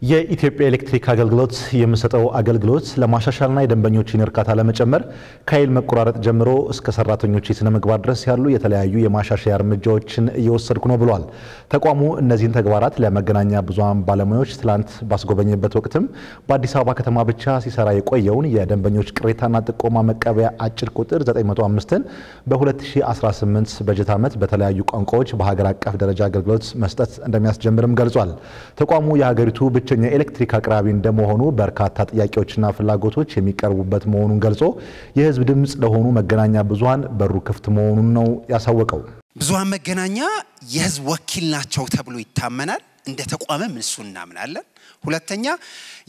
የኢትዮጵያ ኤሌክትሪክ አገልግሎት የሚሰጠው አገልግሎት ለማሻሻልና የደንበኞችን እርካታ ለመጨመር ከኃይል መቆራረጥ ጀምሮ እስከ ሰራተኞች የስነ ምግባር ድረስ ያሉ የተለያዩ የማሻሻያ እርምጃዎችን እየወሰድኩ ነው ብሏል። ተቋሙ እነዚህን ተግባራት ለመገናኛ ብዙሃን ባለሙያዎች ትላንት ባስጎበኘበት ወቅትም በአዲስ አበባ ከተማ ብቻ ሲሰራ የቆየውን የደንበኞች ቅሬታና ጥቆማ መቀበያ አጭር ቁጥር 905ን በ2018 በጀት ዓመት በተለያዩ ቋንቋዎች በሀገር አቀፍ ደረጃ አገልግሎት መስጠት እንደሚያስጀምርም ገልጿል። ተቋሙ የሀገሪቱ ብቸኛ ኤሌክትሪክ አቅራቢ እንደመሆኑ በርካታ ጥያቄዎችና ፍላጎቶች የሚቀርቡበት መሆኑን ገልጾ የህዝብ ድምጽ ለሆኑ መገናኛ ብዙሃን በሩ ክፍት መሆኑን ነው ያሳወቀው። ብዙሃን መገናኛ የህዝብ ወኪል ናቸው ተብሎ ይታመናል። እንደ ተቋምም እሱ እናምናለን። ሁለተኛ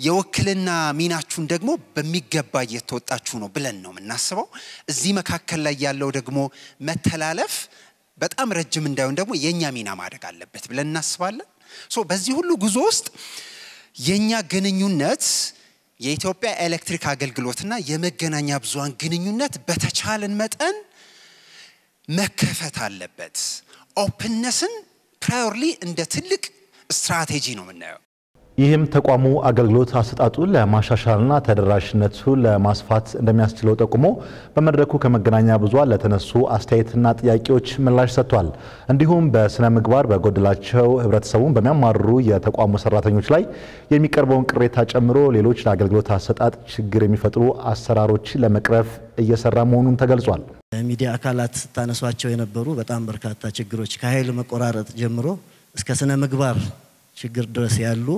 የወክልና ሚናችሁን ደግሞ በሚገባ እየተወጣችሁ ነው ብለን ነው የምናስበው። እዚህ መካከል ላይ ያለው ደግሞ መተላለፍ በጣም ረጅም እንዳይሆን ደግሞ የኛ ሚና ማድረግ አለበት ብለን እናስባለን። በዚህ ሁሉ ጉዞ ውስጥ የኛ ግንኙነት የኢትዮጵያ ኤሌክትሪክ አገልግሎትና የመገናኛ ብዙሃን ግንኙነት በተቻለን መጠን መከፈት አለበት። ኦፕንነስን ፕራዮርሊ እንደ ትልቅ ስትራቴጂ ነው የምናየው። ይህም ተቋሙ አገልግሎት አሰጣጡን ለማሻሻልና ተደራሽነቱን ለማስፋት እንደሚያስችለው ጠቁሞ በመድረኩ ከመገናኛ ብዙሃን ለተነሱ አስተያየትና ጥያቄዎች ምላሽ ሰጥቷል። እንዲሁም በስነ ምግባር በጎደላቸው ህብረተሰቡን በሚያማርሩ የተቋሙ ሰራተኞች ላይ የሚቀርበውን ቅሬታ ጨምሮ ሌሎች ለአገልግሎት አሰጣጥ ችግር የሚፈጥሩ አሰራሮችን ለመቅረፍ እየሰራ መሆኑን ተገልጿል። ሚዲያ አካላት ታነሷቸው የነበሩ በጣም በርካታ ችግሮች ከኃይል መቆራረጥ ጀምሮ እስከ ስነ ምግባር ችግር ድረስ ያሉ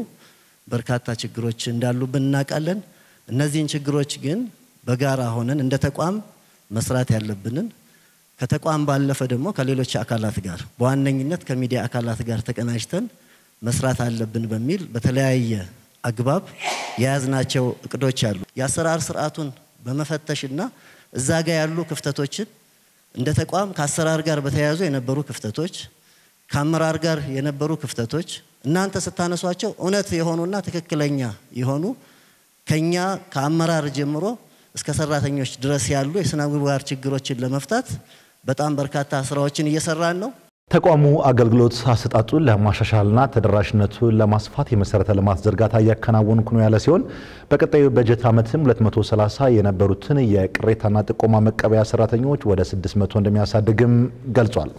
በርካታ ችግሮች እንዳሉብን እናውቃለን። እነዚህን ችግሮች ግን በጋራ ሆነን እንደ ተቋም መስራት ያለብንን ከተቋም ባለፈ ደግሞ ከሌሎች አካላት ጋር በዋነኝነት ከሚዲያ አካላት ጋር ተቀናጅተን መስራት አለብን በሚል በተለያየ አግባብ የያዝናቸው እቅዶች አሉ። የአሰራር ስርዓቱን በመፈተሽና እዛ ጋር ያሉ ክፍተቶችን እንደ ተቋም ከአሰራር ጋር በተያያዙ የነበሩ ክፍተቶች ከአመራር ጋር የነበሩ ክፍተቶች እናንተ ስታነሷቸው እውነት የሆኑና ትክክለኛ የሆኑ ከኛ ከአመራር ጀምሮ እስከ ሰራተኞች ድረስ ያሉ የስነ ምግባር ችግሮችን ለመፍታት በጣም በርካታ ስራዎችን እየሰራን ነው። ተቋሙ አገልግሎት አሰጣጡን ለማሻሻልና ተደራሽነቱን ለማስፋት የመሰረተ ልማት ዝርጋታ እያከናወንኩ ነው ያለ ሲሆን በቀጣዩ በጀት ዓመትም 230 የነበሩትን የቅሬታና ጥቆማ መቀበያ ሰራተኞች ወደ 600 እንደሚያሳድግም ገልጿል።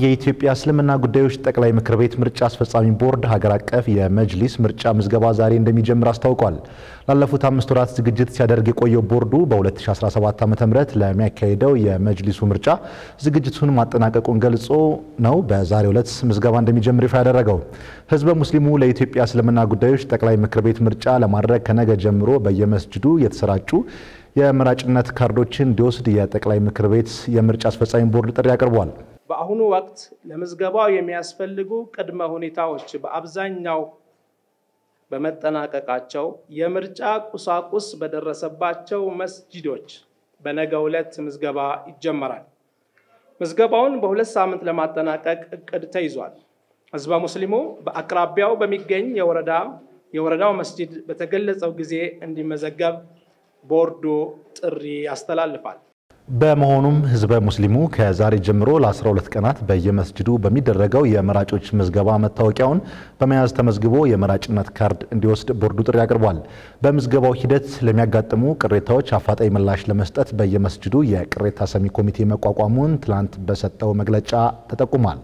የኢትዮጵያ እስልምና ጉዳዮች ጠቅላይ ምክር ቤት ምርጫ አስፈጻሚ ቦርድ ሀገር አቀፍ የመጅሊስ ምርጫ ምዝገባ ዛሬ እንደሚጀምር አስታውቋል። ላለፉት 5 ወራት ዝግጅት ሲያደርግ የቆየው ቦርዱ በ2017 ዓ.ም ለሚያካሂደው የመጅሊሱ ምርጫ ዝግጅቱን ማጠናቀቁን ገልጾ ነው በዛሬው ዕለት ምዝገባ እንደሚጀምር ይፋ ያደረገው። ህዝበ ሙስሊሙ ለኢትዮጵያ እስልምና ጉዳዮች ጠቅላይ ምክር ቤት ምርጫ ለማድረግ ከነገ ጀምሮ በየመስጂዱ የተሰራጩ የመራጭነት ካርዶችን እንዲወስድ የጠቅላይ ምክር ቤት የምርጫ አስፈጻሚ ቦርድ ጥሪ አቅርቧል። በአሁኑ ወቅት ለምዝገባው የሚያስፈልጉ ቅድመ ሁኔታዎች በአብዛኛው በመጠናቀቃቸው የምርጫ ቁሳቁስ በደረሰባቸው መስጂዶች በነገው ዕለት ምዝገባ ይጀመራል። ምዝገባውን በ2 ሳምንት ለማጠናቀቅ እቅድ ተይዟል። ህዝበ ሙስሊሙ በአቅራቢያው በሚገኝ የወረዳው መስጂድ በተገለጸው ጊዜ እንዲመዘገብ ቦርዱ ጥሪ ያስተላልፋል። በመሆኑም ህዝበ ሙስሊሙ ከዛሬ ጀምሮ ለ12 ቀናት በየመስጂዱ በሚደረገው የመራጮች ምዝገባ መታወቂያውን በመያዝ ተመዝግቦ የመራጭነት ካርድ እንዲወስድ ቦርዱ ጥሪ አቅርቧል። በምዝገባው ሂደት ለሚያጋጥሙ ቅሬታዎች አፋጣኝ ምላሽ ለመስጠት በየመስጂዱ የቅሬታ ሰሚ ኮሚቴ መቋቋሙን ትላንት በሰጠው መግለጫ ተጠቁሟል።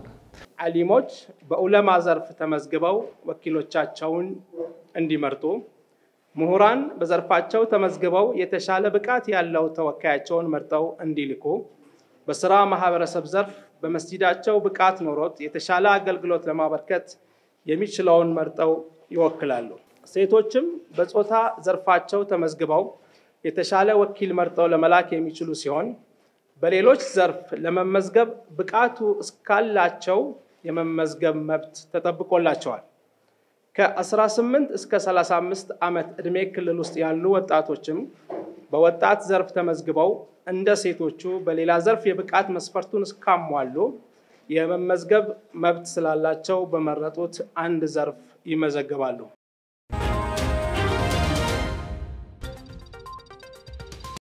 ዓሊሞች በኡለማ ዘርፍ ተመዝግበው ወኪሎቻቸውን እንዲመርጡ፣ ምሁራን በዘርፋቸው ተመዝግበው የተሻለ ብቃት ያለው ተወካያቸውን መርጠው እንዲልኩ፣ በስራ ማህበረሰብ ዘርፍ በመስጂዳቸው ብቃት ኖሮት የተሻለ አገልግሎት ለማበርከት የሚችለውን መርጠው ይወክላሉ። ሴቶችም በጾታ ዘርፋቸው ተመዝግበው የተሻለ ወኪል መርጠው ለመላክ የሚችሉ ሲሆን በሌሎች ዘርፍ ለመመዝገብ ብቃቱ እስካላቸው የመመዝገብ መብት ተጠብቆላቸዋል። ከ18 እስከ 35 ዓመት ዕድሜ ክልል ውስጥ ያሉ ወጣቶችም በወጣት ዘርፍ ተመዝግበው እንደ ሴቶቹ በሌላ ዘርፍ የብቃት መስፈርቱን እስካሟሉ የመመዝገብ መብት ስላላቸው በመረጡት አንድ ዘርፍ ይመዘገባሉ።